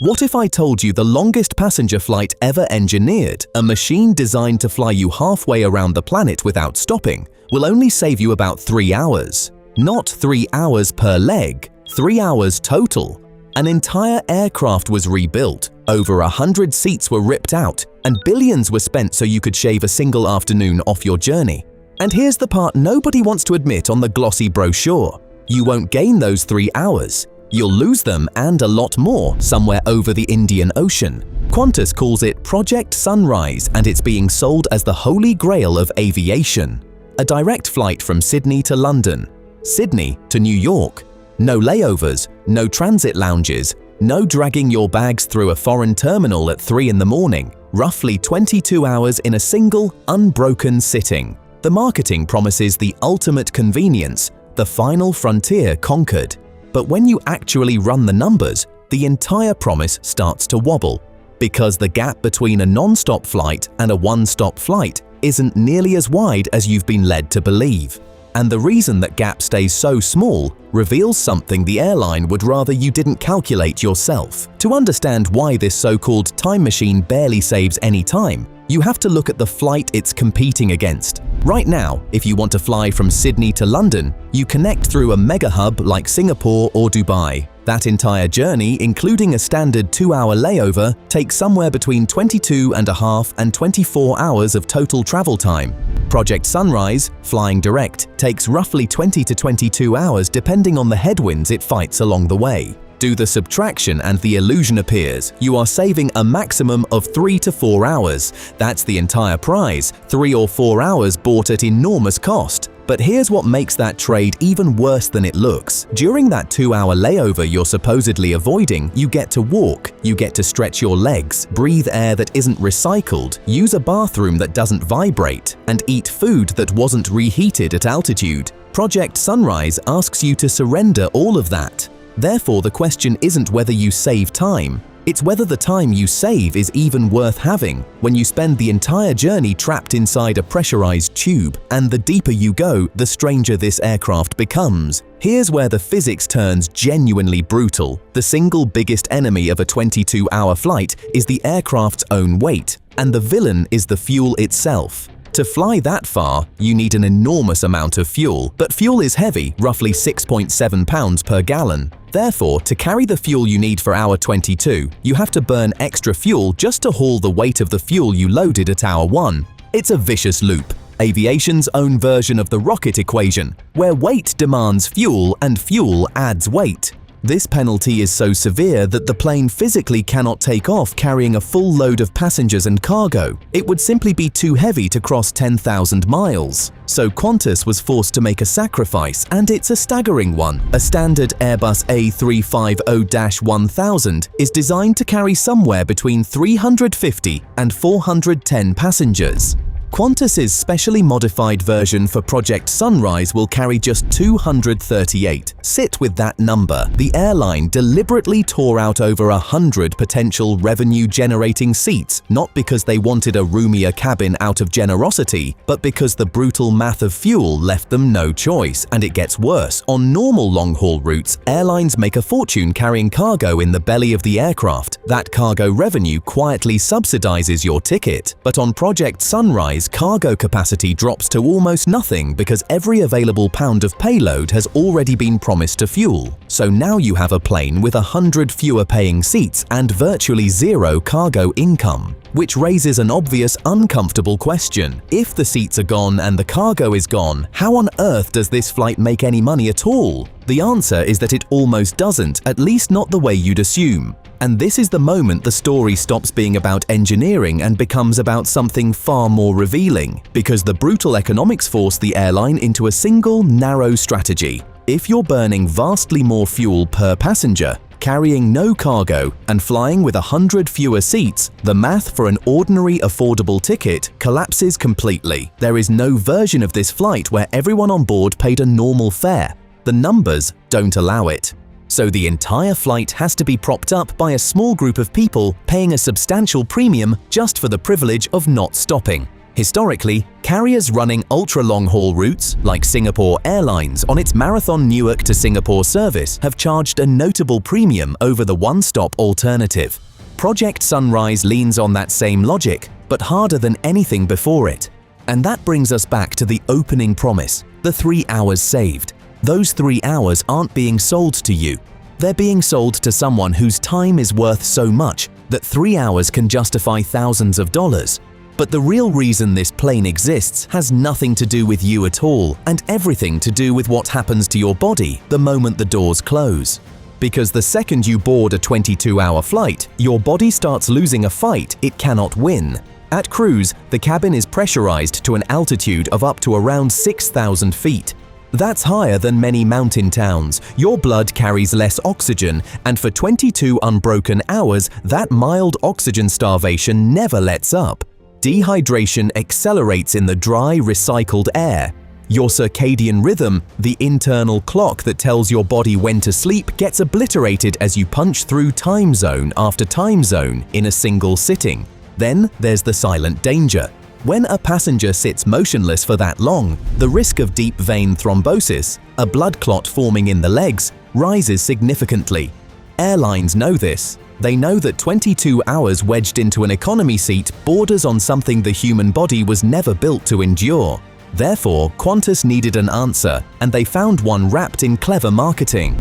What if I told you the longest passenger flight ever engineered, a machine designed to fly you halfway around the planet without stopping, will only save you about 3 hours? Not 3 hours per leg, 3 hours total. An entire aircraft was rebuilt, over 100 seats were ripped out, and billions were spent so you could shave a single afternoon off your journey. And here's the part nobody wants to admit on the glossy brochure. You won't gain those 3 hours. You'll lose them and a lot more somewhere over the Indian Ocean. Qantas calls it Project Sunrise, and it's being sold as the holy grail of aviation. A direct flight from Sydney to London, Sydney to New York. No layovers, no transit lounges, no dragging your bags through a foreign terminal at 3 in the morning. Roughly 22 hours in a single, unbroken sitting. The marketing promises the ultimate convenience, the final frontier conquered. But when you actually run the numbers, the entire promise starts to wobble, because the gap between a non-stop flight and a one-stop flight isn't nearly as wide as you've been led to believe. And the reason that gap stays so small reveals something the airline would rather you didn't calculate yourself. To understand why this so-called time machine barely saves any time, you have to look at the flight it's competing against. Right now, if you want to fly from Sydney to London, you connect through a mega hub like Singapore or Dubai. That entire journey, including a standard 2-hour layover, takes somewhere between 22.5 and 24 hours of total travel time. Project Sunrise, flying direct, takes roughly 20 to 22 hours depending on the headwinds it fights along the way. Do the subtraction and the illusion appears. You are saving a maximum of 3 to 4 hours. That's the entire prize, 3 or 4 hours bought at enormous cost. But here's what makes that trade even worse than it looks. During that 2-hour layover you're supposedly avoiding, you get to walk, you get to stretch your legs, breathe air that isn't recycled, use a bathroom that doesn't vibrate, and eat food that wasn't reheated at altitude. Project Sunrise asks you to surrender all of that. Therefore, the question isn't whether you save time, it's whether the time you save is even worth having when you spend the entire journey trapped inside a pressurized tube. And the deeper you go, the stranger this aircraft becomes. Here's where the physics turns genuinely brutal. The single biggest enemy of a 22-hour flight is the aircraft's own weight, and the villain is the fuel itself. To fly that far, you need an enormous amount of fuel, but fuel is heavy, roughly 6.7 pounds per gallon. Therefore, to carry the fuel you need for hour 22, you have to burn extra fuel just to haul the weight of the fuel you loaded at hour 1. It's a vicious loop. Aviation's own version of the rocket equation, where weight demands fuel and fuel adds weight. This penalty is so severe that the plane physically cannot take off carrying a full load of passengers and cargo. It would simply be too heavy to cross 10,000 miles. So Qantas was forced to make a sacrifice, and it's a staggering one. A standard Airbus A350-1000 is designed to carry somewhere between 350 and 410 passengers. Qantas's specially modified version for Project Sunrise will carry just 238. Sit with that number. The airline deliberately tore out over 100 potential revenue-generating seats, not because they wanted a roomier cabin out of generosity, but because the brutal math of fuel left them no choice. And it gets worse. On normal long-haul routes, airlines make a fortune carrying cargo in the belly of the aircraft. That cargo revenue quietly subsidizes your ticket. But on Project Sunrise, cargo capacity drops to almost nothing because every available pound of payload has already been promised to fuel. So now you have a plane with 100 fewer paying seats and virtually zero cargo income. Which raises an obvious, uncomfortable question. If the seats are gone and the cargo is gone, how on earth does this flight make any money at all? The answer is that it almost doesn't, at least not the way you'd assume. And this is the moment the story stops being about engineering and becomes about something far more revealing, because the brutal economics force the airline into a single, narrow strategy. If you're burning vastly more fuel per passenger, carrying no cargo, and flying with 100 fewer seats, the math for an ordinary affordable ticket collapses completely. There is no version of this flight where everyone on board paid a normal fare. The numbers don't allow it. So the entire flight has to be propped up by a small group of people paying a substantial premium just for the privilege of not stopping. Historically, carriers running ultra-long-haul routes, like Singapore Airlines on its marathon Newark to Singapore service, have charged a notable premium over the one-stop alternative. Project Sunrise leans on that same logic, but harder than anything before it. And that brings us back to the opening promise, the 3 hours saved. Those 3 hours aren't being sold to you. They're being sold to someone whose time is worth so much that 3 hours can justify thousands of dollars. But the real reason this plane exists has nothing to do with you at all, and everything to do with what happens to your body the moment the doors close. Because the second you board a 22-hour flight, your body starts losing a fight it cannot win. At cruise, the cabin is pressurized to an altitude of up to around 6,000 feet. That's higher than many mountain towns. Your blood carries less oxygen, and for 22 unbroken hours, that mild oxygen starvation never lets up. Dehydration accelerates in the dry, recycled air. Your circadian rhythm, the internal clock that tells your body when to sleep, gets obliterated as you punch through time zone after time zone in a single sitting. Then there's the silent danger. When a passenger sits motionless for that long, the risk of deep vein thrombosis, a blood clot forming in the legs, rises significantly. Airlines know this. They know that 22 hours wedged into an economy seat borders on something the human body was never built to endure. Therefore, Qantas needed an answer, and they found one wrapped in clever marketing.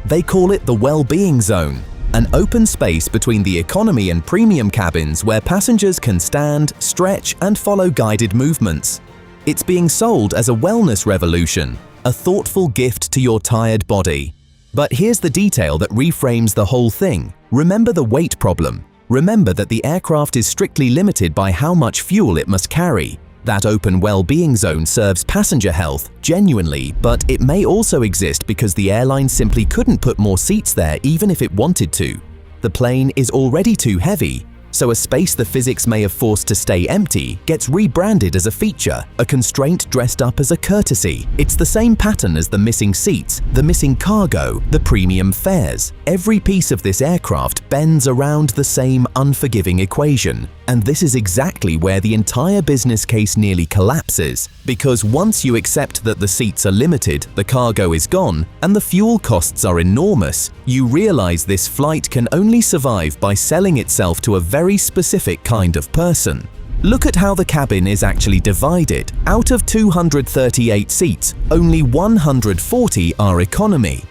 They call it the well-being zone, an open space between the economy and premium cabins where passengers can stand, stretch, and follow guided movements. It's being sold as a wellness revolution, a thoughtful gift to your tired body. But here's the detail that reframes the whole thing. Remember the weight problem. Remember that the aircraft is strictly limited by how much fuel it must carry. That open well-being zone serves passenger health, genuinely, but it may also exist because the airline simply couldn't put more seats there even if it wanted to. The plane is already too heavy, so a space the physics may have forced to stay empty gets rebranded as a feature, a constraint dressed up as a courtesy. It's the same pattern as the missing seats, the missing cargo, the premium fares. Every piece of this aircraft bends around the same unforgiving equation. And this is exactly where the entire business case nearly collapses. Because once you accept that the seats are limited, the cargo is gone, and the fuel costs are enormous, you realize this flight can only survive by selling itself to a very specific kind of person. Look at how the cabin is actually divided. Out of 238 seats, only 140 are economy.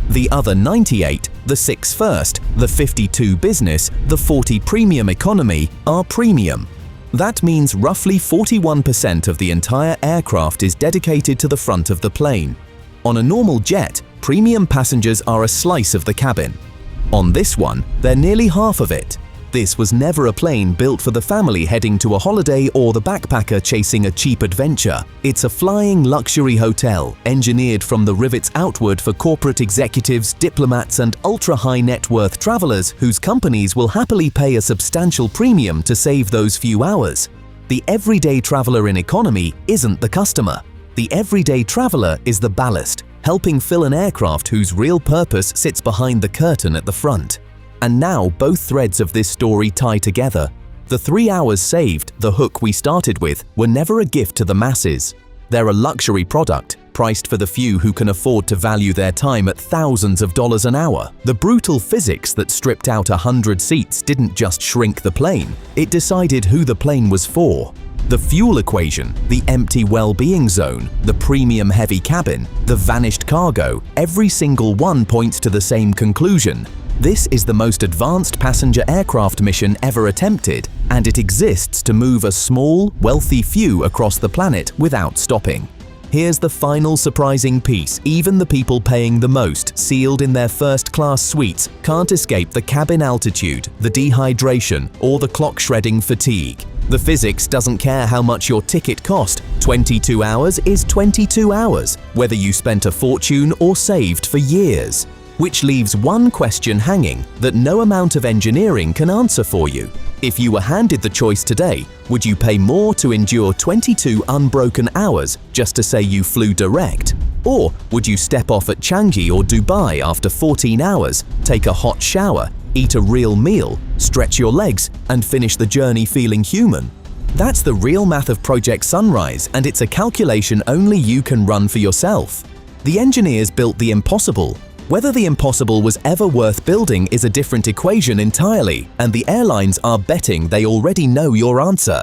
The other 98, the 6 first, the 52 business, the 40 premium economy, are premium. That means roughly 41% of the entire aircraft is dedicated to the front of the plane. On a normal jet, premium passengers are a slice of the cabin. On this one, they're nearly half of it. This was never a plane built for the family heading to a holiday or the backpacker chasing a cheap adventure. It's a flying luxury hotel, engineered from the rivets outward for corporate executives, diplomats, and ultra-high net worth travelers whose companies will happily pay a substantial premium to save those few hours. The everyday traveler in economy isn't the customer. The everyday traveler is the ballast, helping fill an aircraft whose real purpose sits behind the curtain at the front. And now both threads of this story tie together. The 3 hours saved, the hook we started with, were never a gift to the masses. They're a luxury product, priced for the few who can afford to value their time at thousands of dollars an hour. The brutal physics that stripped out 100 seats didn't just shrink the plane, it decided who the plane was for. The fuel equation, the empty well-being zone, the premium heavy cabin, the vanished cargo, every single one points to the same conclusion. This is the most advanced passenger aircraft mission ever attempted, and it exists to move a small, wealthy few across the planet without stopping. Here's the final surprising piece. Even the people paying the most, sealed in their first-class suites, can't escape the cabin altitude, the dehydration, or the clock-shredding fatigue. The physics doesn't care how much your ticket cost. 22 hours is 22 hours, whether you spent a fortune or saved for years. Which leaves one question hanging that no amount of engineering can answer for you. If you were handed the choice today, would you pay more to endure 22 unbroken hours just to say you flew direct? Or would you step off at Changi or Dubai after 14 hours, take a hot shower, eat a real meal, stretch your legs, and finish the journey feeling human? That's the real math of Project Sunrise, and it's a calculation only you can run for yourself. The engineers built the impossible. Whether the impossible was ever worth building is a different equation entirely, and the airlines are betting they already know your answer.